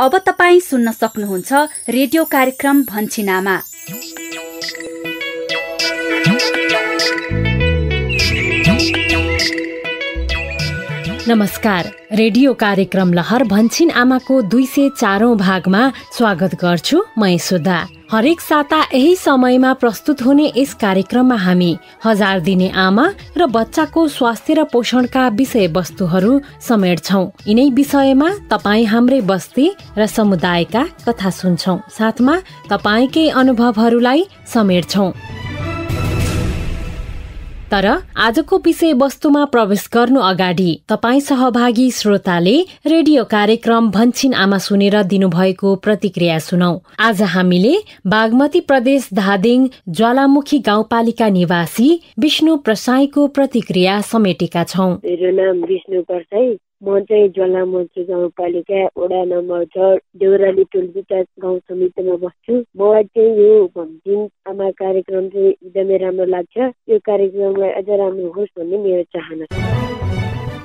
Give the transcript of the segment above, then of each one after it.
अब तपाईँ सुन्न सक्नुहुन्छ रेडियो कार्यक्रम भन्छिनामा। नमस्कार, रेडियो कार्यक्रम लहर भन्छिन आमाको 204औं भागमा स्वागत गर्छु म यशोदा। हरेक साता यही समयमा प्रस्तुत हुने यस कार्यक्रममा हामी 1000 दिने आमा र बच्चाको स्वास्थ्य र पोषणका विषयवस्तुहरू समेट्छौं। यिनै विषयमा तपाईँ हाम्रै बस्ती र समुदायका कथा सुन्छौं, साथमा तपाईँकै अनुभवहरूलाई समेट्छौं। तर आजको विषयवस्तुमा प्रवेश गर्नु अगाडि तपाईँ सहभागी श्रोताले रेडियो कार्यक्रम भन्छिन आमा सुनेर दिनुभएको प्रतिक्रिया सुनौ। आज हामीले बागमती प्रदेश धादिङ ज्वालामुखी गाउँपालिका निवासी विष्णु प्रसाईको प्रतिक्रिया समेटेका छौं। मेरो नाम विष्णु प्रसाई, म चाहिँ ज्वालामुखी गाउँपालिका वडा नम्बर 6 देउराली टोल विकास गाउँ समितिमा बस्छु। मलाई चाहिँ यो भन्छिन आमा कार्यक्रम चाहिँ एकदमै राम्रो लाग्छ। यो कार्यक्रमलाई अझ राम्रो होस् भन्ने मेरो चाहना छ।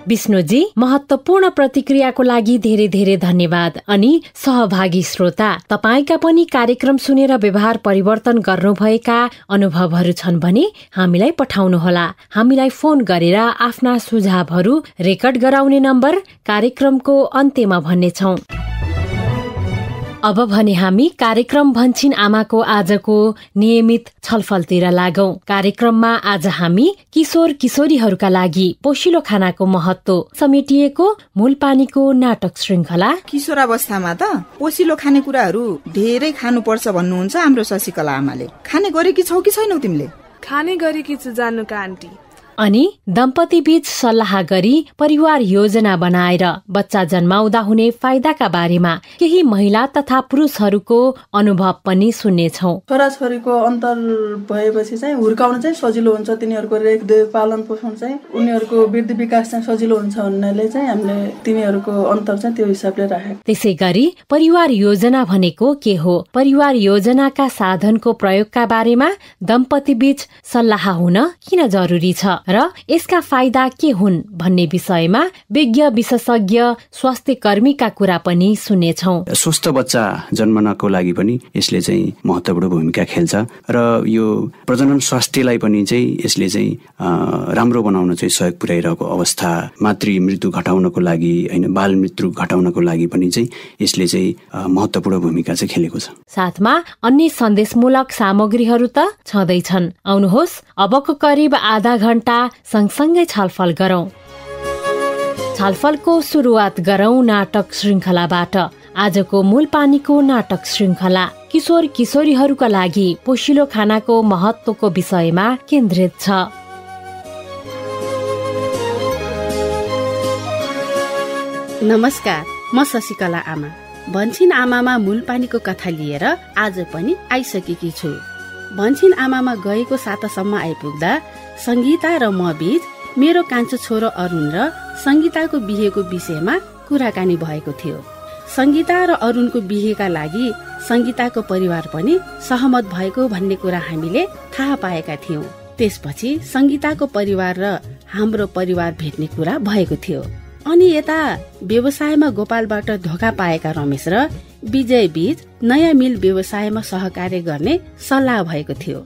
विष्णुजी, महत्वपूर्ण प्रतिक्रियाको लागि धेरै धेरै धन्यवाद। अनि सहभागी श्रोता, तपाईका पनि कार्यक्रम सुनेर व्यवहार परिवर्तन गर्नुभएका अनुभवहरू छन् भने हामीलाई पठाउनुहोला। हामीलाई फोन गरेर आफ्ना सुझावहरू रेकर्ड गराउने नम्बर कार्यक्रमको अन्त्यमा भन्नेछौं। अब भने हामी कार्यक्रम भन्छिन आमाको आजको नियमित छलफलतिर लागौं। कार्यक्रममा आज हामी किशोर किशोरीहरूका लागि पोषिलो खानाको महत्व समेटिएको मूलपानीको नाटक श्रृंखला। किशोरावस्थामा त पोषिलो खानेकुराहरू धेरै खानुपर्छ भन्नुहुन्छ हाम्रो शशिकला आमाले। खाने गरेकी छौ कि छैनौ तिमीले? खाने गरेकी छु जानुका आन्टी। अनि दम्पति बीच सल्लाह गरी परिवार योजना बनाएर बच्चा जन्माउँदा हुने फाइदाका बारेमा केही महिला तथा पुरुषहरूको अनुभव पनि सुन्नेछौ। छोराछोरीको अन्तर भएपछि चाहिँ हुर्काउन चाहिँ सजिलो हुन्छ, तिनीहरूको रेखदेख पालन पोषण चाहिँ उनीहरूको वृद्धि विकास चाहिँ सजिलो हुन्छ भन्नाले चाहिँ हामीले तिनीहरूको अन्तर चाहिँ त्यो हिसाबले राखेको। त्यसै गरी परिवार योजना भनेको के हो, परिवार योजनाका साधनको प्रयोगका बारेमा दम्पति बीच सल्लाह हुन किन जरुरी छ र यसका फाइदा के हुन् भन्ने विषयमा विज्ञ विशेषज्ञ स्वास्थ्य कर्मीका कुरा पनि सुन्नेछौं। स्वस्थ बच्चा जन्मनको लागि पनि यसले चाहिँ महत्त्वपूर्ण भूमिका खेल्छ र यो प्रजनन स्वास्थ्यलाई पनि चाहिँ यसले चाहिँ राम्रो बनाउन चाहिँ सहयोग पुर्याइरहेको अवस्था, मातृ मृत्यु घटाउनको लागि हैन, बाल मृत्यु घटाउनको लागि पनि चाहिँ यसले चाहिँ महत्त्वपूर्ण भूमिका चाहिँ खेलेको छ। साथमा अन्य सन्देशमूलक सामग्रीहरू त छँदैछन्। आउनुहोस् अबको करिब आधा घण्टा सँगसँगै छलफल गरौं। छलफलको सुरुवात गरौं नाटक श्रृंखलाबाट। आजको मूलपानीको नाटक श्रृंखला किशोर किशोरीहरूका लागि पोषिलो खानाको महत्वको विषयमा केन्द्रित छ। नमस्कार, म शशिकला आमा। भन्छिन आमामा मूलपानीको कथा लिएर आज पनि आइसकेकी छु। भन्छिन आमामा गएको सातासम्म आइपुग्दा संगीता र म बीच मेरो कान्छो छोरो अरुण र संगीताको बिहेको विषयमा कुराकानी भएको थियो। संगीता र अरुणको बिहेका लागि संगीताको परिवार पनि सहमत भएको भन्ने कुरा हामीले थाहा पाएका थियौं। त्यसपछि संगीताको परिवार र हाम्रो परिवार भेट्ने कुरा भएको थियो। अनि यता व्यवसायमा गोपालबाट धोका पाएका रमेश र विजय बीच नयाँ मिल व्यवसायमा सहकार्य गर्ने सल्लाह भएको थियो।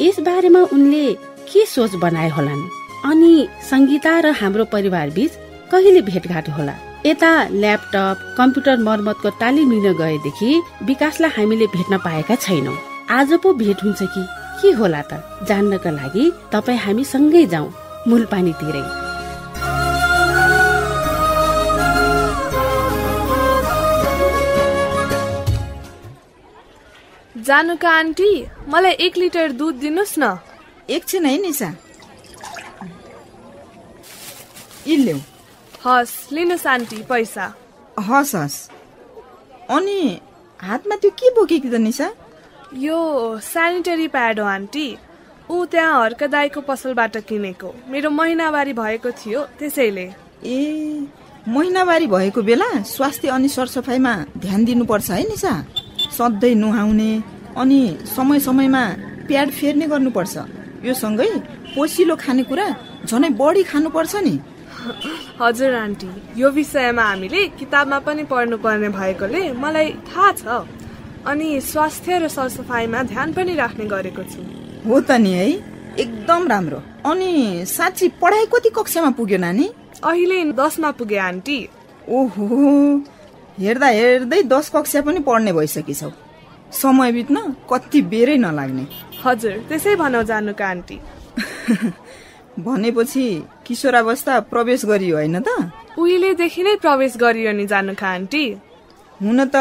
यस बारेमा उनले के सोच बनाए होलान्? अनि संगीता र हाम्रो परिवार बीच कहिले भेटघाट होला? यता ल्यापटप कम्प्युटर मर्मतको तालिम लिन गएदेखि विकासलाई हामीले भेट्न पाएका छैनौं। आज पो भेट हुन्छ कि के होला त जान्नका लागि तपाईँ हामी सँगै जाउँ मूलपानीतिरै। जानुका आन्टी, मलाई 1 लिटर दुध दिनुस् न। एकछिन है निशा, इल्लेऊ। हस्, लिनुस् आन्टी पैसा। हस्। अनि हातमा त्यो के बोकेकी त निशा? यो सेनिटरी प्याड हो आन्टी। ऊ त्यहाँ हर्क दाईको पसलबाट किनेको। मेरो महिनावारी भएको थियो त्यसैले। ए, महिनावारी भएको बेला स्वास्थ्य अनि सरसफाइमा ध्यान दिनुपर्छ है निशा। सधैँ नुहाउने अनि समय समयमा प्याड फेर्ने गर्नुपर्छ। यो सँगै पोषिलो खानेकुरा झनै बढी खानुपर्छ नि। हजुर आन्टी, यो विषयमा हामीले किताबमा पनि पढ्नुपर्ने भएकोले मलाई थाहा छ। अनि स्वास्थ्य र सरसफाइमा ध्यान पनि राख्ने गरेको छु। हो त नि है, एकदम राम्रो। अनि साँच्ची पढाइ कति कक्षामा पुग्यो नानी? अहिले 10मा पुगे आन्टी। ओहो, हेर्दा हेर्दै 10 कक्षा पनि पढ्ने भइसकिछौ। समय बित्न कति बेरै नलाग्ने। हजुर, त्यसै भनौ जानुका आन्टी। भनेपछि किशोरावस्था प्रवेश गरियो होइन त? उहिलेदेखि नै प्रवेश गरियो नि जानुका आन्टी। हुन त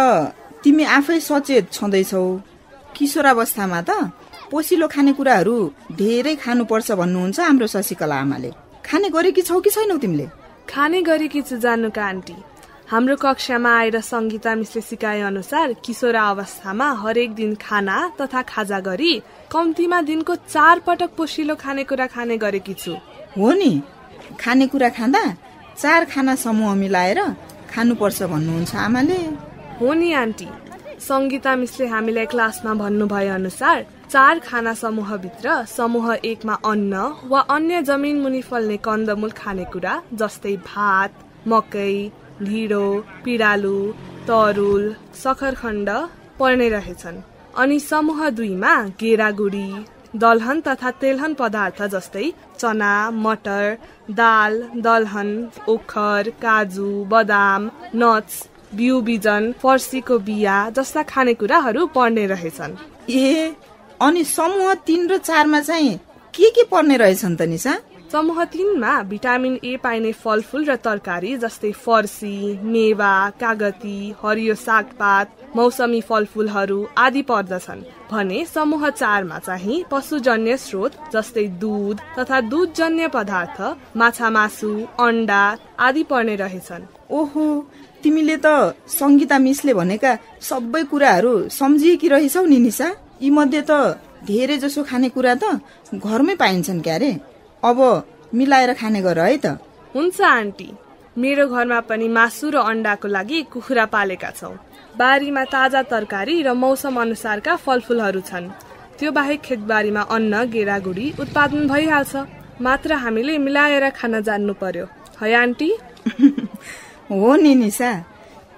तिमी आफै सचेत छँदैछौ। किशोरावस्थामा त पोसिलो खानेकुराहरू धेरै खानुपर्छ भन्नुहुन्छ हाम्रो शशिकला आमाले। खाने गरेकी छौ कि छैनौ तिमीले? खाने गरेकी छु जानुका आन्टी। हाम्रो कक्षामा आएर सङ्गीता मिसले सिकाए अनुसार किशोर अवस्थामा हरेक दिन खाना तथा खाजा गरी कम्तीमा दिनको 4 पटक पोसिलो खानेकुरा खाने गरेकी छु। हो नि, खानेकुरा खाँदा 4 खाना समूह मिलाएर खानुपर्छ भन्नुहुन्छ आमाले। हो नि आन्टी, सङ्गीता मिसले हामीलाई क्लासमा भन्नुभए अनुसार 4 खाना समूहभित्र समूह 1 मा अन्न वा अन्य जमिन मुनि फल्ने कन्दमूल खानेकुरा जस्तै भात, मकै, ढिँडो, पिँडालु, तरुल, सखरखण्ड पर्ने रहेछन्। अनि समूह 2 मा गेरागुडी, दलहन तथा तेलहन पदार्थ जस्तै चना, मटर, दाल, दलहन, ओखर, काजु, बदाम, नट्स, बिउ बिजन, फर्सीको बिया जस्ता खानेकुराहरू पर्ने रहेछन्। ए, अनि समूह 3 र 4 मा चाहिँ के पर्ने रहेछन् त निशा? समूह 3 मा भिटामिन ए पाइने फलफूल र तरकारी जस्तै फर्सी, मेवा, कागती, हरियो सागपात, मौसमी फलफूलहरू आदि पर्दछन् भने समूह 4 मा चाहिँ पशुजन्य स्रोत जस्तै दूध तथा दूधजन्य पदार्थ, माछा मासु, अन्डा आदि पर्ने रहेछन्। ओहो, तिमीले त सङ्गीता मिसले भनेका सबै कुराहरू सम्झिएकी रहेछौ नि निशा। यी मध्ये त धेरै जसो खानेकुरा त घरमै पाइन्छन् क्यारे। अब मिलाएर खाने गर है त। हुन्छ आन्टी, मेरो घरमा पनि मासु र अन्डाको लागि कुखुरा पालेका छौँ। बारीमा ताजा तरकारी र मौसम अनुसारका फलफूलहरू छन्। त्यो बाहेक खेतबारीमा अन्न, गेरागुडी उत्पादन भइहाल्छ। मात्र हामीले मिलाएर खान जान्नु पर्यो है आन्टी। हो नि निशा,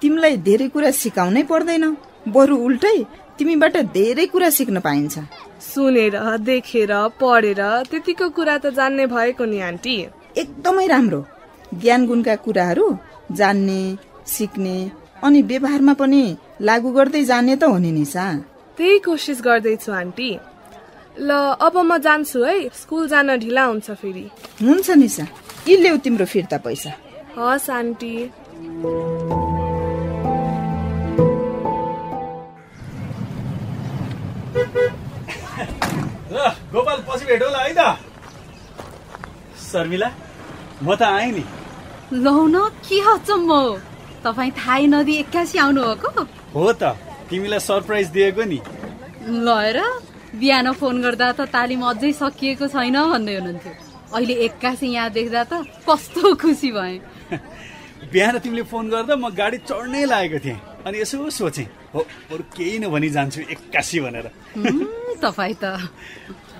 तिमीलाई धेरै कुरा सिकाउनै पर्दैन, बरु उल्टै तिमीबाट धेरै कुरा सिक्न पाइन्छ। सुनेर, देखेर, पढेर त्यतिको कुरा त जान्ने भएको नि आन्टी। एकदमै राम्रो। ज्ञान गुणका कुराहरू जान्ने, सिक्ने अनि व्यवहारमा पनि लागू गर्दै जाने त हो नि निशा। त्यही कोसिस गर्दैछु आन्टी। ल, अब म जान्छु है, स्कुल जान ढिला हुन्छ फेरि। हुन्छ निशा, यी ल्याउ तिम्रो फिर्ता पैसा। हस् आन्टी। गोपाल, पछि भेटौँला है त। शर्मिला, म त आएँ नि। लौ न, के अचम्म हो, तपाईँ थाहै नदिई एक्कासी आउनु भएको? हो त, तिमीलाई सरप्राइज दिएको नि। ल हेर, बिहान फोन गर्दा त तालिम अझै सकिएको छैन भन्दै हुनुहुन्थ्यो। अहिले एक्कासी यहाँ देख्दा त कस्तो खुसी भएँ। बिहान तिमीले फोन गर्दा म गाडी चढ्नै लागेको थिएँ, अनि यसो सोचेँ हो बरु केही नभनी जान्छु एक्कासी भनेर। तपाईँ त।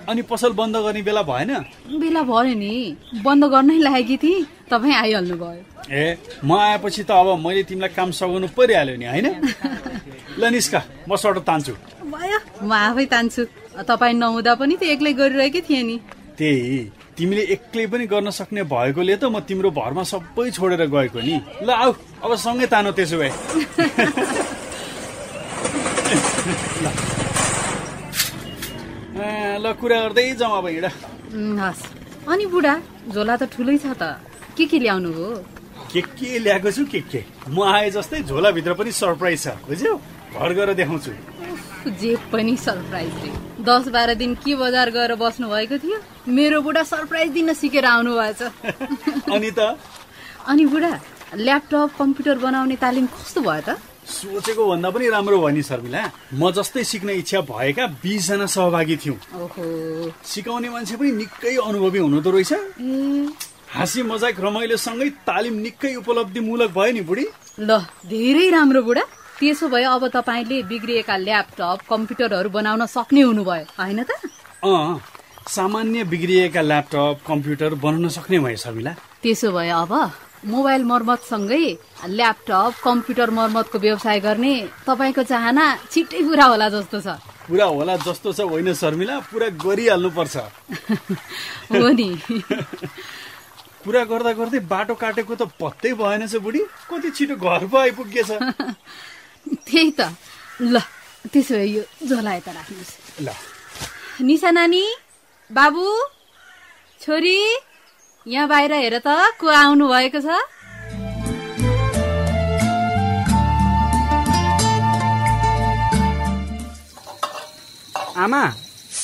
अनि पसल बन्द गर्ने बेला भएन? बेला भयो नि, बन्द गर्नै लागेकी थिएँ, तपाईँ आइहाल्नु भयो। ए, म आएपछि त अब मैले तिमीलाई काम सघाउनु परिहाल्यो नि, होइन? ल निस्का, म सर्ट तान्छु। भयो, म आफै तान्छु। तपाईँ नहुँदा पनि त एक्लै गरिरहेकै थिएँ नि। त्यही, तिमीले एक्लै पनि गर्न सक्ने भएकोले त म तिम्रो भरमा सबै छोडेर गएको नि। ल आऊ, अब सँगै तानो त्यसो भए। ल कुरा गर्दै जाउँ अब हिँड। हस्। अनि बुढा, झोला त ठुलै छ त, के ल्याउनु हो? के ल्याएको छु, के म आए जस्तै झोलाभित्र पनि सरप्राइज छ, बुझ्यौ? घर गएर देखाउँछु। जे पनि सरप्राइज रे। 10-12 दिन के बजार गएर बस्नु भएको थियो, मेरो बुढा सरप्राइज दिन सिकेर आउनु भएछ। अनि त? अनि बुढा, ल्यापटप कम्प्युटर बनाउने तालिम कस्तो भयो त? सोचेको भन्दा पनि राम्रो भयो नि शर्मिला। म जस्तै सिक्ने इच्छा भएका 20 जना सहभागी थियौं। ओहो, सिकाउने मान्छे पनि निकै अनुभवी हुनुहुँदो रहेछ। हाँसी मजाक रमाइलो सँगै तालिम निकै उपलब्धिमूलक भयो नि बुढी। ल, धेरै राम्रो बुढा। त्यसो भए अब तपाईले बिग्रिएका ल्यापटप कम्प्युटरहरू बनाउन सक्ने हुनुभयो हैन त? सामान्य बिग्रिएका ल्यापटप कम्प्युटर बनाउन सक्ने भए शर्मिला। त्यसो भए अब मोबाइल मर्मतसँगै ल्यापटप कम्प्युटर मर्मतको व्यवसाय गर्ने तपाईँको चाहना छिट्टै पुरा होला जस्तो छ। पुरा होला जस्तो छ होइन शर्मिला, पुरा गरिहाल्नु पर्छ। हो नि। पुरा गर्दा गर्दै बाटो काटेको त पत्तै भएन छ बुढी, कति छिटो घर पो आइपुगेछ। त्यही त। ल त्यसो भए यो झोला यता राख्नुहोस्। ल निशा नानी, बाबु, छोरी, यहाँ बाहिर हेर त को आउनु भएको छ। आमा,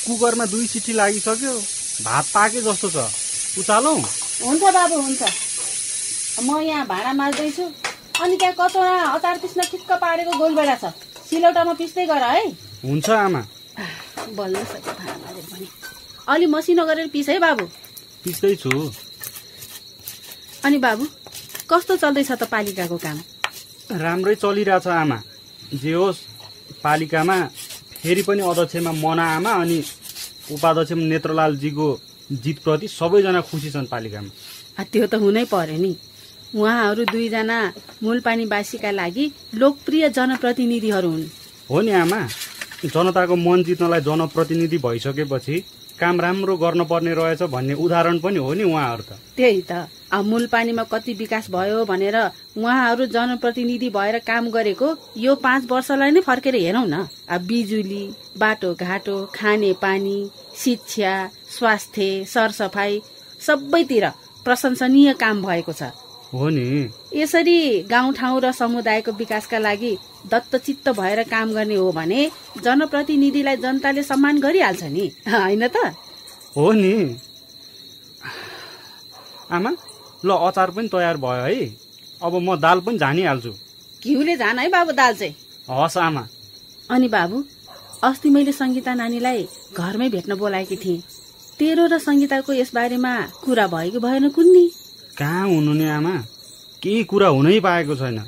कुकरमा 2 सिटी लागिसक्यो, भात पाके जस्तो छ, उचालौँ? हुन्छ बाबु हुन्छ। म यहाँ भाँडा माझ्दैछु, अनि त्यहाँ कचौरा अचार पिस्न ठिक्क पारेको गोलबेडा छ, सिलौटामा पिस्दै गर है। हुन्छ आमा। बल्ल सक्यो भाँडा माझेर पनि। अलि मसिनो गरेर पिस है बाबु। पिस्दैछु। अनि बाबु कस्तो चल्दैछ त पालिकाको काम? राम्रै चलिरहेछ आमा। जे होस्, पालिकामा फेरि पनि अध्यक्षमा मना आमा अनि उपाध्यक्ष नेत्रलालजीको जितप्रति सबैजना खुसी छन् पालिकामा। त्यो त हुनै पर्यो नि। उहाँहरू 2 जना मूलपानीवासीका लागि लोकप्रिय जनप्रतिनिधिहरू हुन्। हो नि आमा, जनताको मन जित्नलाई जनप्रतिनिधि भइसकेपछि काम राम्रो गर्न पर्ने रहेछ भन्ने उदाहरण पनि हो नि उहाँहरू त। त्यही त। मूलपानीमा कति विकास भयो भनेर उहाँहरू जनप्रतिनिधि भएर काम गरेको यो 5 वर्षलाई नै फर्केर हेरौँ न। बिजुली, बाटोघाटो, खाने पानी, शिक्षा, स्वास्थ्य, सरसफाई सबैतिर प्रशंसनीय काम भएको छ। हो नि। यसरी गाउँठाउँ र समुदायको विकासका लागि दत्तचित्त भएर काम गर्ने हो भने जनप्रतिनिधिलाई जनताले सम्मान गरिहाल्छ नि, होइन त? हो नि। आमा, ल अचार पनि तयार भयो है। अब म दाल पनि झानिहाल्छु। घिउले झान है बाबु दाल चाहिँ। हस् आमा। अनि बाबु, अस्ति मैले सङ्गीता नानीलाई घरमै भेट्न बोलाएकी थिएँ। तेरो र सङ्गीताको यस बारेमा कुरा भएको भएन कुन्नी? कहाँ हुनु नि आमा, केही कुरा हुनै पाएको छैन।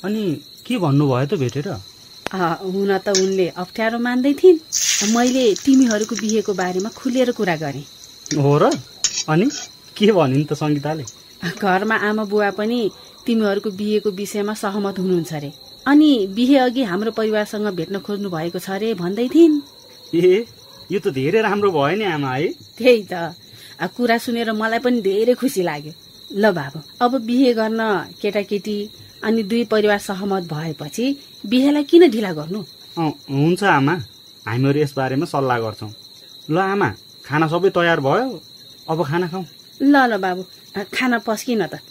अनि के भन्नुभयो त भेटेर? हुन त उनले अप्ठ्यारो मान्दै थिइन्। मैले तिमीहरूको बिहेको बारेमा खुलेर कुरा गरेँ। हो र? अनि के भनिन् त सङ्गीताले? घरमा आमा बुवा पनि तिमीहरूको बिहेको विषयमा सहमत हुनुहुन्छ अरे। अनि बिहे अघि हाम्रो परिवारसँग भेट्न खोज्नु भएको छ अरे भन्दै थिइन्। ए, यो त धेरै राम्रो भयो नि आमा है। त्यही त। कुरा सुनेर मलाई पनि धेरै खुसी लाग्यो। ल बाबु, अब बिहे गर्न केटाकेटी अनि 2 परिवार सहमत भएपछि बिहेलाई किन ढिला गर्नु? हुन्छ आमा, हामीहरू यस बारेमा सल्लाह गर्छौँ। ल आमा, खाना सबै तयार भयो, अब खाना खाऊ। ल ल बाबु, खाना पस्किन त।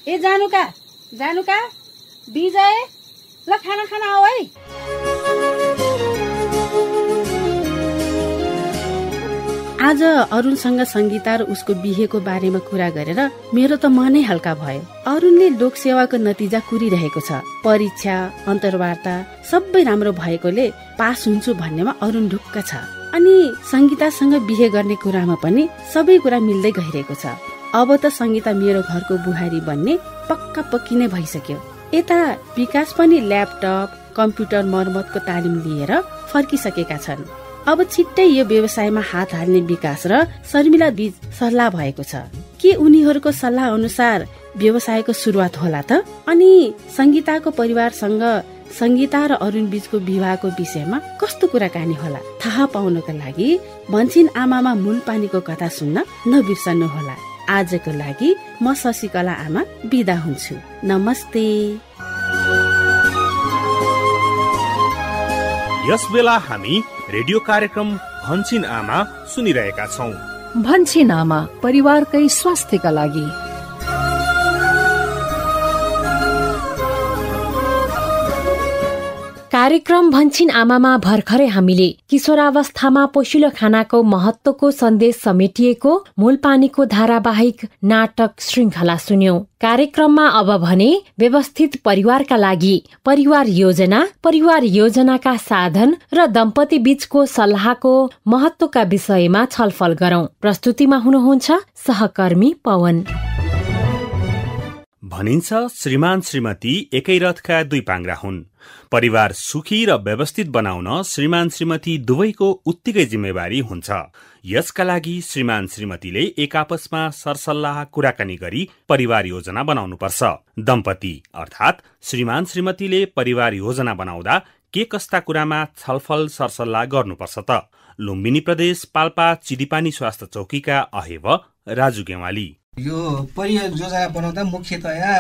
ए जानुका, जानुका, विजय, ल खाना खाना आऊ है। आज अरुणसँग सङ्गीता र उसको बिहेको बारेमा कुरा गरेर मेरो त मनै हल्का भयो। अरुणले लोकसेवाको नतिजा कुरिरहेको छ। परीक्षा, अन्तर्वार्ता सबै राम्रो भएकोले पास हुन्छु भन्नेमा अरुण ढुक्क छ। अनि सङ्गीतासँग बिहे गर्ने कुरामा पनि सबै कुरा मिल्दै गइरहेको छ। अब त सङ्गीता मेरो घरको बुहारी बन्ने पक्का पक्की नै भइसक्यो। यता विकास पनि ल्यापटप कम्प्युटर मर्मतको तालिम लिएर फर्किसकेका छन्। अब छिट्टै यो व्यवसायमा हात हाल्ने विकास र शर्मिला बीच सल्लाह भएको छ। के उनीहरूको सल्लाह अनुसार व्यवसायको सुरुवात होला त? अनि सङ्गीताको परिवारसँग सङ्गीता र अरुण बीचको विवाहको विषयमा कस्तो कुराकानी होला? थाहा पाउनको लागि भन्छिन् आमामा मूलपानीको कथा सुन्न नबिर्सनु होला। आजको लागि म शशिकला आमा बिदा हुन्छु। नमस्ते। यस बेला हामी रेडियो कार्यक्रम भन्छिन् आमा सुनिरहेका छौं। भन्छिन् आमा, परिवारकै स्वास्थ्यका लागि। कार्यक्रम भन्छिन् आमामा भर्खरै हामीले किशोरावस्थामा पोषिलो खानाको महत्वको सन्देश समेटिएको मूलपानीको धारावाहिक नाटक श्रृङ्खला सुन्यौं। कार्यक्रममा अब भने व्यवस्थित परिवारका लागि परिवार योजनाका साधन र दम्पति बीचको सल्लाहको महत्वका विषयमा छलफल गरौं। प्रस्तुतिमा हुनुहुन्छ सहकर्मी पवन। भनिन्छ श्रीमान श्रीमती एकै रथका दुई पाङ्ग्रा हुन्। परिवार सुखी र व्यवस्थित बनाउन श्रीमान श्रीमती दुवैको उत्तिकै जिम्मेवारी हुन्छ। यसका लागि श्रीमान श्रीमतीले एक आपसमा सरसल्लाह कुराकानी गरी परिवार योजना बनाउनुपर्छ। दम्पति अर्थात् श्रीमान श्रीमतीले परिवार योजना बनाउँदा के कस्ता कुरामा छलफल सरसल्लाह गर्नुपर्छ त? लुम्बिनी प्रदेश पाल्पा चिडिपानी स्वास्थ्य चौकीका अहेव राजु गेवाली। यो परियोजना बनाउँदा मुख्यतया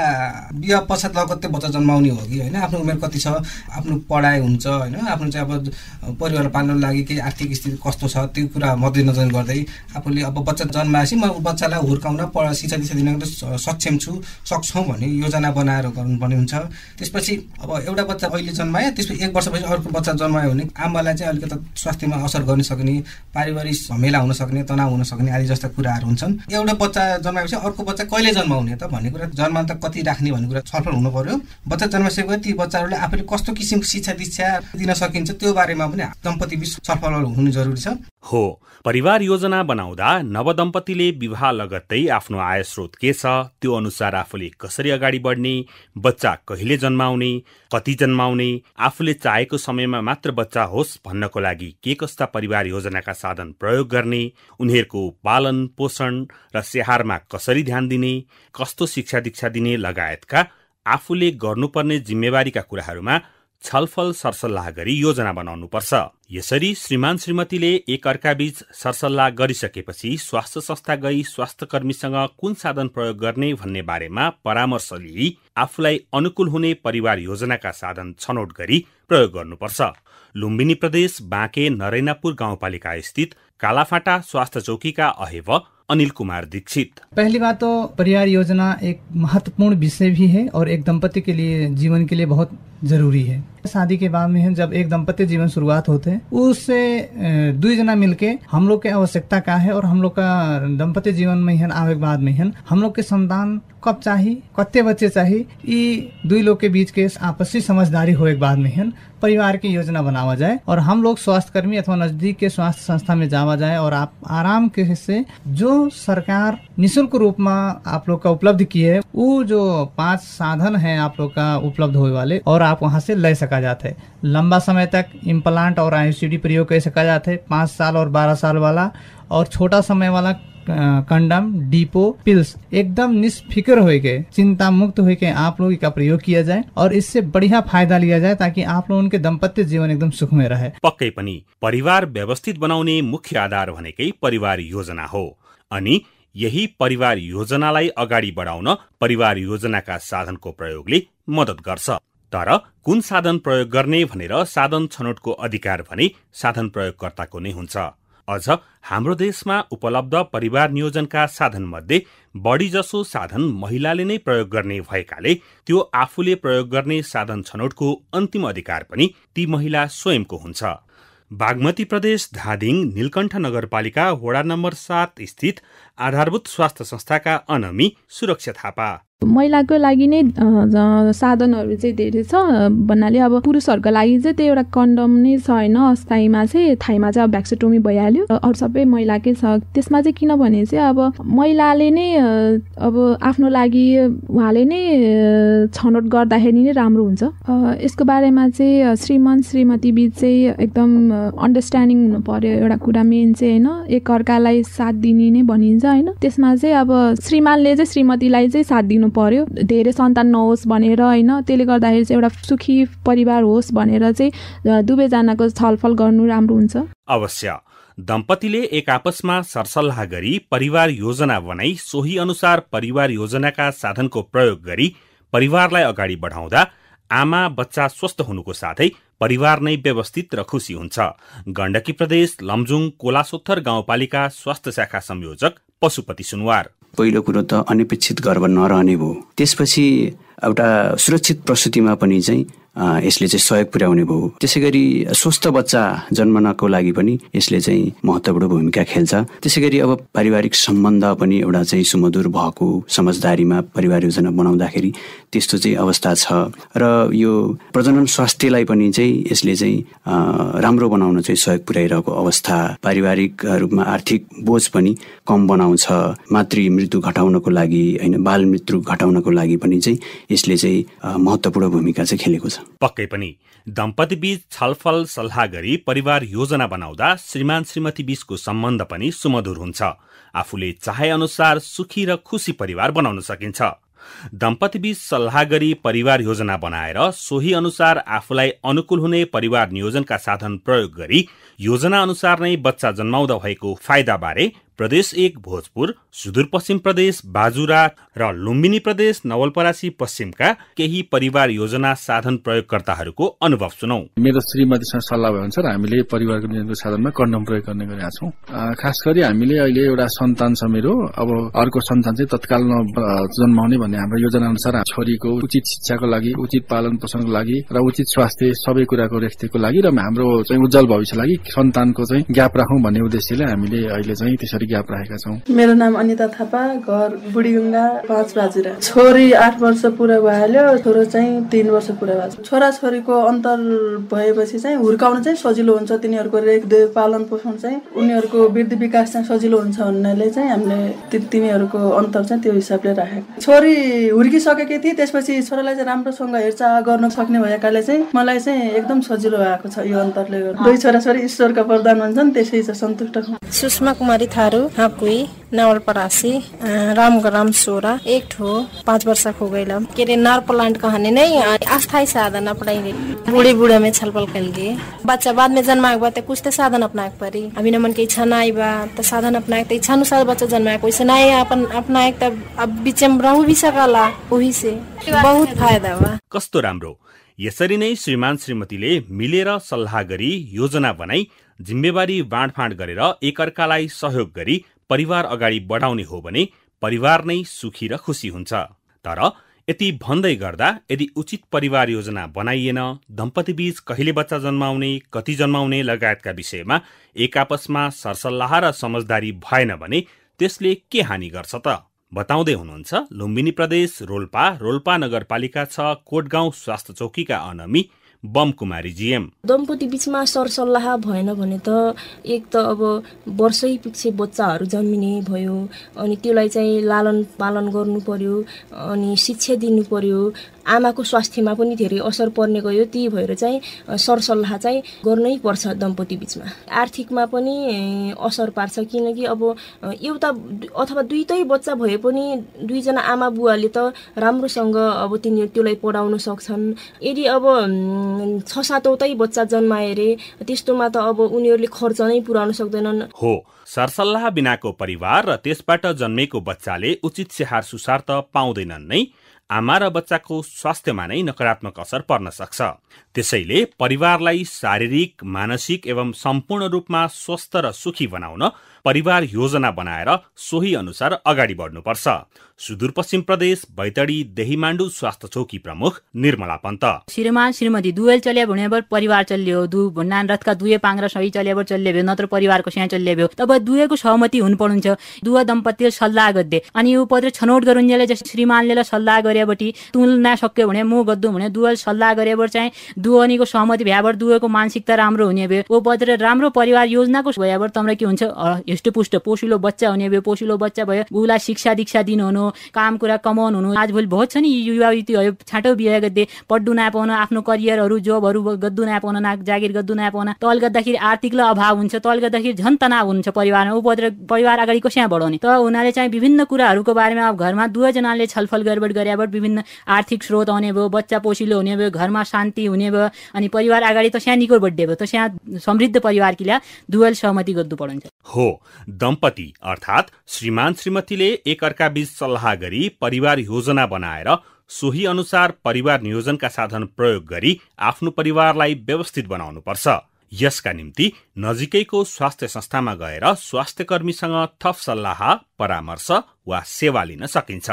विवाह पश्चात लगत्तै बच्चा जन्माउने हो कि होइन, आफ्नो उमेर कति छ, आफ्नो पढाइ हुन्छ होइन, आफ्नो चाहिँ अब परिवार पाल्नको लागि केही आर्थिक स्थिति कस्तो छ त्यो कुरा मध्यनजर गर्दै आफूले अब बच्चा जन्माएपछि म बच्चालाई हुर्काउन शिक्षा दीक्षा दिन सक्षम छु सक्छौँ भन्ने योजना बनाएर गर्नुपर्ने हुन्छ। त्यसपछि अब एउटा बच्चा अहिले जन्मायो, त्यसपछि 1 वर्षपछि अर्को बच्चा जन्मायो भने आमालाई चाहिँ अलिकति स्वास्थ्यमा असर गर्न सक्ने, पारिवारिक झमेला हुन सक्ने, तनाव हुन सक्ने आदि जस्ता कुराहरू हुन्छन्। एउटा बच्चा जन्माएपछि अर्को बच्चा कहिले जन्माउने त भन्ने कुरा, जन्मान्त कति राख्ने भन्ने कुरा छलफल हुनु पर्यो। बच्चा जन्माइसकेपछि ती बच्चाहरूले आफूले कस्तो किसिमको शिक्षा दीक्षा दिन सकिन्छ त्यो बारेमा पनि दम्पति बीच छलफल हुनु जरुरी छ। हो, परिवार योजना बनाउँदा नवदम्पतिले विवाह लगत्तै आफ्नो आय स्रोत के छ, त्यो अनुसार आफूले कसरी अगाडि बढ्ने, बच्चा कहिले जन्माउने, कति जन्माउने, आफूले चाहेको समयमा मात्र बच्चा होस् भन्नको लागि के कस्ता परिवार योजनाका साधन प्रयोग गर्ने, उनीहरूको पालन पोषण र स्याहारमा कसरी ध्यान दिने, कस्तो शिक्षा दीक्षा दिने लगायतका आफूले गर्नुपर्ने जिम्मेवारीका कुराहरूमा छलफल सरसल्लाह गरी योजना बनाउनुपर्छ। यसरी श्रीमान श्रीमतीले एक अर्काबीच सरसल्लाह गरिसकेपछि स्वास्थ्य संस्था गई स्वास्थ्य कर्मीसँग कुन साधन प्रयोग गर्ने भन्ने बारेमा परामर्श लिई आफूलाई अनुकूल हुने परिवार योजनाका साधन छनौट गरी प्रयोग गर्नुपर्छ। लुम्बिनी प्रदेश बाँके नरैनापुर गाउँपालिका स्थित कालाफाटा स्वास्थ्य चौकीका अहेव अनिल कुमार दीक्षित। पहली बात तो परिवार योजना एक महत्वपूर्ण विषय भी है और एक दंपति के लिए जीवन के लिए बहुत जरूरी है। शादी के बाद में जब एक दंपत्ति जीवन शुरुआत होते हैं उससे 2 जना मिलके हम लोग के आवश्यकता क्या है और हम लोग का दंपत्ति जीवन में आवे के बाद में हम लोग के संतान कब चाहिए, कत्ते बच्चे चाहिए, ये 2 लोग के बीच के आपसी समझदारी होने के बाद में परिवार की योजना बनावा जाए और हम लोग स्वास्थ्य कर्मी अथवा नजदीक के स्वास्थ्य संस्था में जावा जाए और आप आराम के से जो सरकार निःशुल्क रूप में आप लोग का उपलब्ध की है वो जो 5 साधन है आप लोग का उपलब्ध होने वाले और आप वहाँ से ले सका जाता है। लंबा समय तक इम्प्लांट और IUCD प्रयोग कर सका जाता है, 5 साल और 12 साल वाला, और छोटा समय वाला कंडम, डिपो, पिल्स एकदम निष्फिक्र हो गए, चिंता मुक्त हो के आप लोग का प्रयोग किया जाए और इससे बढ़िया फायदा लिया जाए ताकि आप लोगों के दाम्पत्य जीवन एकदम सुखमय रहे। पक्कै पनि परिवार व्यवस्थित बनाउने मुख्य आधार भनेकै परिवार योजना हो अनि यही परिवार योजनालाई अगाडि बढाउन परिवार योजनाका साधनको प्रयोगले मद्दत गर्छ। तर कुन साधन प्रयोग गर्ने भनेर साधन छनौटको अधिकार भने साधन प्रयोगकर्ताको नै हुन्छ। अझ हाम्रो देशमा उपलब्ध परिवार नियोजनका साधन मध्ये बढी जसो साधन महिलाले नै प्रयोग गर्ने भएकाले त्यो आफूले प्रयोग गर्ने साधन छनौटको अन्तिम अधिकार पनि ती महिला स्वयंको हुन्छ। बागमती प्रदेश धादिङ नीलकण्ठ नगरपालिका वडा नम्बर 7 स्थित आधारभूत स्वास्थ्य संस्थाका अनमी सुरक्षा थापा। महिलाको लागि नै साधनहरू चाहिँ धेरै छ भन्नाले अब पुरुषहरूको लागि चाहिँ त्यो एउटा कन्डम नै छैन, अस्थायीमा चाहिँ थाइमा चाहिँ अब भ्याक्सिटोमी भइहाल्यो, अरू सबै महिलाकै छ। त्यसमा चाहिँ किनभने चाहिँ अब महिलाले नै अब आफ्नो लागि उहाँले नै छनौट गर्दाखेरि नै राम्रो हुन्छ। यसको बारेमा चाहिँ श्रीमान श्रीमती बीच चाहिँ एकदम अन्डरस्ट्यान्डिङ हुनु पर्यो। एउटा कुरा मेन चाहिँ होइन, एक अर्कालाई साथ दिने नै भनिन्छ होइन। त्यसमा चाहिँ अब श्रीमानले चाहिँ श्रीमतीलाई चाहिँ साथ दिनु पर्यो, धेरै सन्तान नहोस् भनेर होइन। त्यसले गर्दाखेरि चाहिँ एउटा सुखी परिवार होस् भनेर चाहिँ दुवैजनाको छलफल गर्नु राम्रो हुन्छ। अवश्य दम्पतिले एक आपसमा सरसल्लाह गरी परिवार योजना बनाई सोही अनुसार परिवार योजनाका साधनको प्रयोग गरी परिवारलाई अगाडि बढाउँदा आमा बच्चा स्वस्थ हुनुको साथै परिवार नै व्यवस्थित र खुसी हुन्छ। गण्डकी प्रदेश लमजुङ कोलासोत्तर गाउँपालिका स्वास्थ्य शाखा संयोजक पशुपति सुनवार। पहिलो कुरो त अनपेक्षित गर्भ नरहने भयो। त्यसपछि एउटा सुरक्षित प्रसुतिमा पनि चाहिँ यसले चाहिँ सहयोग पुर्याउने भयो। त्यसै गरी स्वस्थ बच्चा जन्मनको लागि पनि यसले चाहिँ महत्त्वपूर्ण भूमिका खेल्छ। त्यसै गरी अब पारिवारिक सम्बन्ध पनि एउटा चाहिँ सुमधुर भएको समझदारीमा परिवार योजना बनाउँदाखेरि त्यस्तो चाहिँ अवस्था छ र यो प्रजनन स्वास्थ्यलाई पनि चाहिँ यसले चाहिँ राम्रो बनाउन चाहिँ सहयोग पुर्याइरहेको अवस्था, पारिवारिक रूपमा आर्थिक बोझ पनि कम बनाउँछ, मातृ मृत्यु घटाउनको लागि हैन बाल मृत्यु घटाउनको लागि पनि चाहिँ यसले चाहिँ महत्त्वपूर्ण भूमिका चाहिँ खेलेको छ। पक्कै पनि दम्पति बीच छलफल सल्लाह गरी परिवार योजना बनाउँदा श्रीमान श्रीमती बीचको सम्बन्ध पनि सुमधुर हुन्छ। आफूले चाहे अनुसार सुखी र खुशी परिवार बनाउन सकिन्छ। दम्पति बीच सल्लाह गरी परिवार योजना बनाएर सोही अनुसार आफूलाई अनुकूल हुने परिवार नियोजनका साधन प्रयोग गरी योजना अनुसार नै बच्चा जन्माउँदा भएको फाइदा बारे प्रदेश 1 भोजपुर, सुदूरपश्चिम प्रदेश बाजुरा र लुम्बिनी प्रदेश नवलपरासी पश्चिमका केही परिवार योजना साधन प्रयोगकर्ताहरूको अनुभव सुनौ। मेरो श्रीमतीसँग सल्लाह भयो अनुसार हामीले परिवारको नियोजनको साधनमा कन्डम प्रयोग गर्ने गरेका छौँ। खास गरी हामीले अहिले एउटा सन्तान छ मेरो, अब अर्को सन्तान चाहिँ तत्काल जन्माउने भन्ने हाम्रो योजना अनुसार छोरीको उचित शिक्षाको लागि, उचित पालन पोषणको लागि र उचित स्वास्थ्य सबै कुराको रेखदेखको लागि र हाम्रो चाहिँ उज्जवल भविष्यको लागि सन्तानको चाहिँ ग्याप राखौं भन्ने उद्देश्यले हामीले अहिले चाहिँ त्यसरी ग्याप राखेका छौँ। मेरो नाम अनिता थापा, घर बुढीगंगा 5 बाजुरा। छोरी 8 वर्ष पुरा भइहाल्यो, छोरो चाहिँ 3 वर्ष पुरा भएको छ। छोरा छोरीको अन्तर भएपछि चाहिँ हुर्काउन चाहिँ सजिलो हुन्छ, तिनीहरूको रेखदेख पालन पोषण चाहिँ उनीहरूको वृद्धि विकास चाहिँ सजिलो हुन्छ भन्नाले चाहिँ हामीले तिनीहरूको अन्तर चाहिँ त्यो हिसाबले राखेको। छोरी हुर्किसकेकी थिए, त्यसपछि छोरालाई चाहिँ राम्रोसँग हेरचाह गर्न सक्ने भएकाले चाहिँ मलाई चाहिँ एकदम सजिलो भएको छ यो अन्तरले गर्दा। दुई छोराछोरी ईश्वरका वरदान भन्छन्, त्यसै चाहिँ सन्तुष्ट छु। सुषमा कुमारी थारू, हाकुई नवलपरासी, रामग्राम सोरा, एक ठो 5 वर्ष हो गई के रे नार प्लांट कहने नहीं अस्थायी साधन अपनाएंगे। बूढ़े बूढ़े में छलफल करेंगे, बच्चा बाद में जन्मा के कुछ तो साधन अपना पड़ी। अभी न मन के इच्छा ना आई बा तो साधन अपना तो इच्छा अनुसार बच्चा जन्मा कोई से नहीं अपन अपना एक तब अब बीच में रहू भी सकला, वही से बहुत फायदा बा। कस्तो राम्रो। यसरी नै श्रीमान श्रीमतीले मिलेर सल्लाह गरी योजना बनाई जिम्मेवारी बाँडफाँड गरेर एकअर्कालाई सहयोग गरी परिवार अगाडि बढाउने हो भने परिवार नै सुखी र खुशी हुन्छ। तर यति भन्दै गर्दा यदि उचित परिवार योजना बनाइएन, दम्पति बीच कहिले बच्चा जन्माउने, कति जन्माउने लगायतका विषयमा एक आपसमा सरसल्लाह र समझदारी भएन भने त्यसले के हानि गर्छ त? बताउँदै हुनुहुन्छ लुम्बिनी प्रदेश रोल्पा नगरपालिका 6 कोटगाउँ स्वास्थ्य चौकीका अनमी बम कुमारी जीएम। दम्पति बीचमा सरसल्लाह भएन भने त एक त अब वर्षै पछि बच्चाहरू जन्मिने भयो, अनि त्यसलाई चाहिँ लालन पालन गर्नु पर्यो, अनि शिक्षा दिनु पर्यो, आमाको स्वास्थ्यमा पनि धेरै असर पर्ने गयो। ती भएर चाहिँ सरसल्लाह चाहिँ गर्नै पर्छ दम्पति बीचमा। आर्थिकमा पनि असर पार्छ, किनकि अब एउटा अथवा दुईटै बच्चा भए पनि दुईजना आमा बुवाले त राम्रोसँग अब तिनीहरू त्यसलाई पढाउन सक्छन्। यदि अब 6-7 बच्चा जन्माए रे त्यस्तोमा त अब उनीहरूले खर्च नै पुर्याउन सक्दैनन्। हो, सरसल्लाह बिनाको परिवार र त्यसबाट जन्मेको बच्चाले उचित स्याहार सुसार त पाउँदैनन् नै, आमा र बच्चाको स्वास्थ्यमा नै नकारात्मक असर पर्न सक्छ। त्यसैले परिवारलाई शारीरिक, मानसिक एवं सम्पूर्ण रूपमा स्वस्थ र सुखी बनाउन परिवार योजना बनाएर सोही अनुसार अगाडि बढ्नुपर्छ। सुदूरपश्चिम प्रदेश बैतडी देहीमाण्डु स्वास्थ्य चौकी प्रमुख निर्मला पन्त। श्रीमान श्रीमती दुवेल चल्या भने परिवार चल्यो, दु भन्नान रथका दुए पाङ्रा सही चल्या चल्यो, नत्र परिवारको स्या चल्यो। तब दुवेको सहमति हुनु पर्नुहुन्छ, दुवे दम्पतिले सल्लाह गर्दे अनि यो पत्र छनौट गरुन्जेले जस्तो श्रीमानले सल्लाह गरेबटी तुलना सक्यो भने म गद्दु भने दुवेल सल्लाह गरेबर चाहिँ दुवनीको सहमति भ्याबर दुवेको मानसिकता राम्रो हुने भए ओ पत्र राम्रो परिवार योजनाको भ्याबर तमरा के हुन्छ हिष्टपुष्ट पोसिलो बच्चा हुने भए, पोसिलो बच्चा भयो उलाई शिक्षा दीक्षा दिनु हुनु, काम कुरा कमाउनु हुनु। आजभोलि बहुत छ नि युवा युवती छाटो बिहे गर्दै पढ्दु नपाउन, आफ्नो करियरहरू जबहरू गद्दु नपाउन, जागिर गद्दु नपाउन, तल गर्दाखेरि आर्थिक अभाव हुन्छ, तल गर्दाखेरि झन् तनाव हुन्छ परिवारमा। परिवार अगाडि कसरी बढाउने त उनीहरूले चाहिँ विभिन्न कुराहरूको बारेमा अब घरमा दुवैजनाले छलफल गरबड गरेबाट विभिन्न आर्थिक स्रोत आउने भयो, बच्चा पोसिलो हुने भयो, घरमा शान्ति हुने भयो, अनि परिवार अगाडि त स्या निको बढ्दै भयो, त स्या समृद्ध परिवार किला दुवै सहमति गर्नु पर्छ। हो, दम्पति अर्थात् श्रीमान श्रीमतीले एकअर्का बीच सल्लाह गरी परिवार योजना बनाएर सोही अनुसार परिवार नियोजनका साधन प्रयोग गरी आफ्नो परिवारलाई व्यवस्थित बनाउनु पर्छ। यसका निम्ति नजिकैको स्वास्थ्य संस्थामा गएर स्वास्थ्य कर्मीसँग थप सल्लाह, परामर्श वा सेवा लिन सकिन्छ।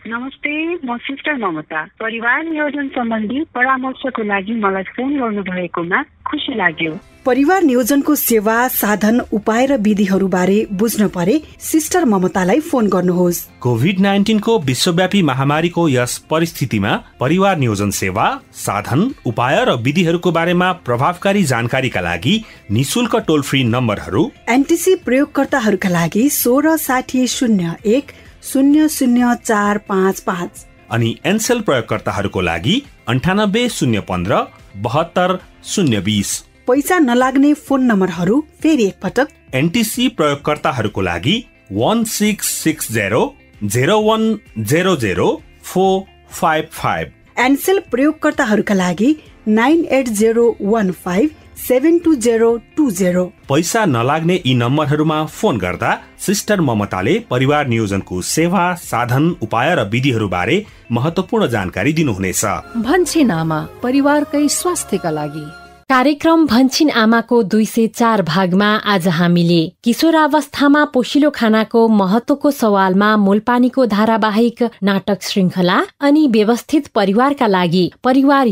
नमस्ते, म सिस्टर ममता। परिवार नियोजन सम्बन्धी परामर्शको लागि मलाई फोन गर्नु भएकोमा खुसी लाग्यो। परिवार नियोजनको सेवा, साधन, उपाय र विधिहरू बारे बुझ्न परे सिस्टर ममतालाई फोन गर्नुहोस्। कोभिड-19 को विश्वव्यापी महामारीको यस परिस्थितिमा परिवार नियोजन सेवा, साधन, उपाय र विधिहरूको बारेमा प्रभावकारी जानकारीका लागि निशुल्क टोल फ्री नम्बरहरू एनटिसी प्रयोगकर्ताहरूका लागि 1660 01 00455 अनि एनसेल प्रयोगकर्ताहरूको लागि 98 015 72 020। पैसा नलाग्ने फोन नम्बरहरू फेरि एकपटक एनटिसी प्रयोगकर्ताहरूको लागि 1660 0100 455। एनसेल प्रयोगकर्ताहरूका लागि 98015 72020। पैसा नलाग्ने यी नम्बरहरूमा फोन गर्दा सिस्टर ममताले परिवार नियोजनको सेवा, साधन, उपाय र विधिहरू बारे महत्वपूर्ण जानकारी दिनुहुनेछ। भन्छिन् आमा, परिवारकै स्वास्थ्यका लागि। कार्यक्रम भन्छिन् आमाको 204 भागमा आज हामीले किशोरावस्थामा पोषिलो खानाको महत्वको सवालमा मूलपानीको धारावाहिक नाटक श्रृंखला अनि व्यवस्थित परिवारका लागि परिवार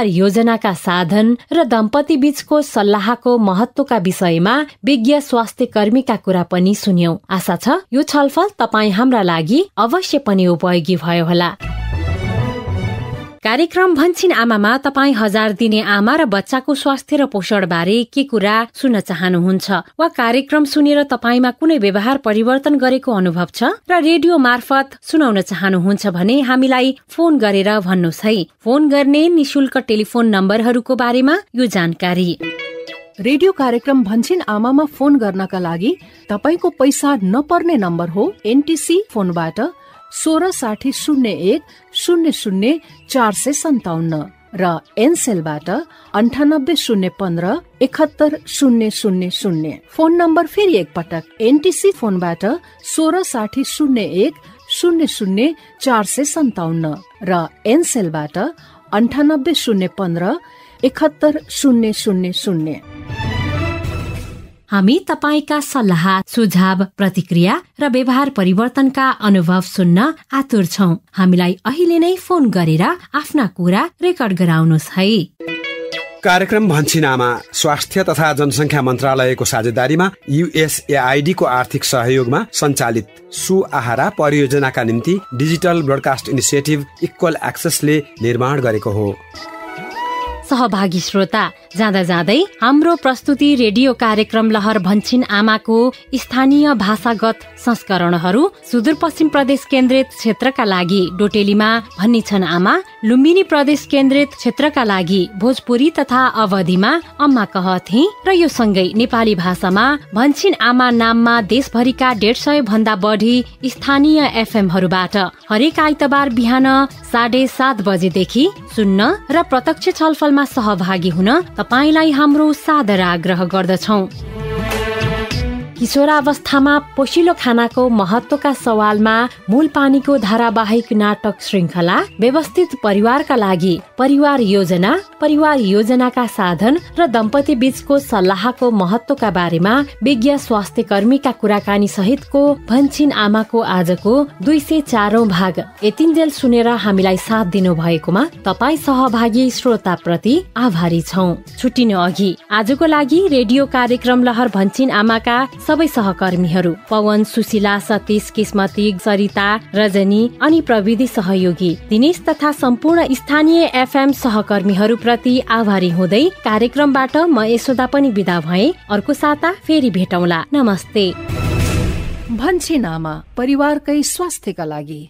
योजनाका साधन र दम्पति बीचको सल्लाहको महत्वका विषयमा विज्ञ स्वास्थ्य कर्मीका कुरा पनि सुन्यौं। आशा छ यो छलफल तपाई हाम्रा लागि अवश्य पनि उपयोगी भयो होला। कार्यक्रम भन्छिन् आमामा तपाई 1000 दिने आमा र बच्चाको स्वास्थ्य र पोषण बारे के कुरा सुन्न चाहनुहुन्छ वा कार्यक्रम सुनेर तपाईमा कुनै व्यवहार परिवर्तन गरेको अनुभव छ र रेडियो मार्फत सुनाउन चाहनुहुन्छ भने हामीलाई फोन गरेर भन्नुहोस् है। फोन गर्ने निशुल्क टेलिफोन नम्बरहरूको बारेमा यो जानकारी। रेडियो कार्यक्रम भन्छिन् आमामा फोन गर्नका लागि तपाईको पैसा नपर्ने नम्बर हो एनटिसी फोनबाट 1660 01 00 र एनसेलबाट 98 015 71 000। फोन नम्बर फेरि एकपटक एनटिसी फोनबाट 1660 01 00 र एनसेलबाट 98 015 71 000। हामी तपाईका सल्लाह, सुझाव, प्रतिक्रिया र व्यवहार परिवर्तनका अनुभव सुन्न आतुर छौं। हामीलाई अहिले नै फोन गरेर आफ्ना कुरा रेकर्ड गराउनुहोस् है। कार्यक्रम भन्छिन् आमा स्वास्थ्य तथा जनसंख्या मन्त्रालयको साझेदारीमा USAID को आर्थिक सहयोगमा सञ्चालित सुआहारा परियोजनाका निम्ति डिजिटल ब्रोडकास्ट इनिसिएटिभ इक्वल एक्सेसले निर्माण गरेको हो। सहभागी श्रोता, जाँदा जाँदै हाम्रो प्रस्तुति रेडियो कार्यक्रम लहर भन्छिन् आमाको स्थानीय भाषागत संस्करणहरू सुदूरपश्चिम प्रदेश केन्द्रित क्षेत्रका लागि डोटेलीमा भनिन्छन् आमा, लुम्बिनी प्रदेश केन्द्रित क्षेत्रका लागि भोजपुरी तथा अवधिमा अम्मा कहथे र यो सँगै नेपाली भाषामा भन्छिन् आमा नाममा देशभरिका 150 भन्दा बढी स्थानीय एफएमहरूबाट हरेक आइतबार बिहान 7:30 बजेदेखि सुन्न र प्रत्यक्ष छलफलमा सहभागी हुन तपाईलाई हाम्रो सादर आग्रह गर्दछौं। किशोरावस्थामा पोषिलो खानाको महत्वका सवालमा मूलपानीको धारावाहिक नाटक श्रृंखला व्यवस्थित परिवारका लागि परिवार योजनाका साधन र दम्पति बीचको सल्लाहको महत्वका बारेमा विज्ञ स्वास्थ्य कर्मीका कुराकानी सहितको भन्छिन् आमाको आजको 204औं भाग यतिन्जेल सुनेर हामीलाई साथ दिनु भएकोमा तपाई सहभागी श्रोता प्रति आभारी छौं। छुट्टिनु अघि आजको लागि रेडियो कार्यक्रम लहर भन्छिन् आमाका सबै सहकर्मीहरू पवन, सुशीला, सतीश, किस्मती, सरिता, रजनी अनि प्रविधि सहयोगी दिनेश तथा सम्पूर्ण स्थानीय एफएम सहकर्मीहरू प्रति आभारी हुँदै कार्यक्रमबाट म यशोदा पनि बिदा भए। अर्को साता फेरि भेटौँला। नमस्ते। भन्छिन् आमा, परिवारकै स्वास्थ्यका लागि।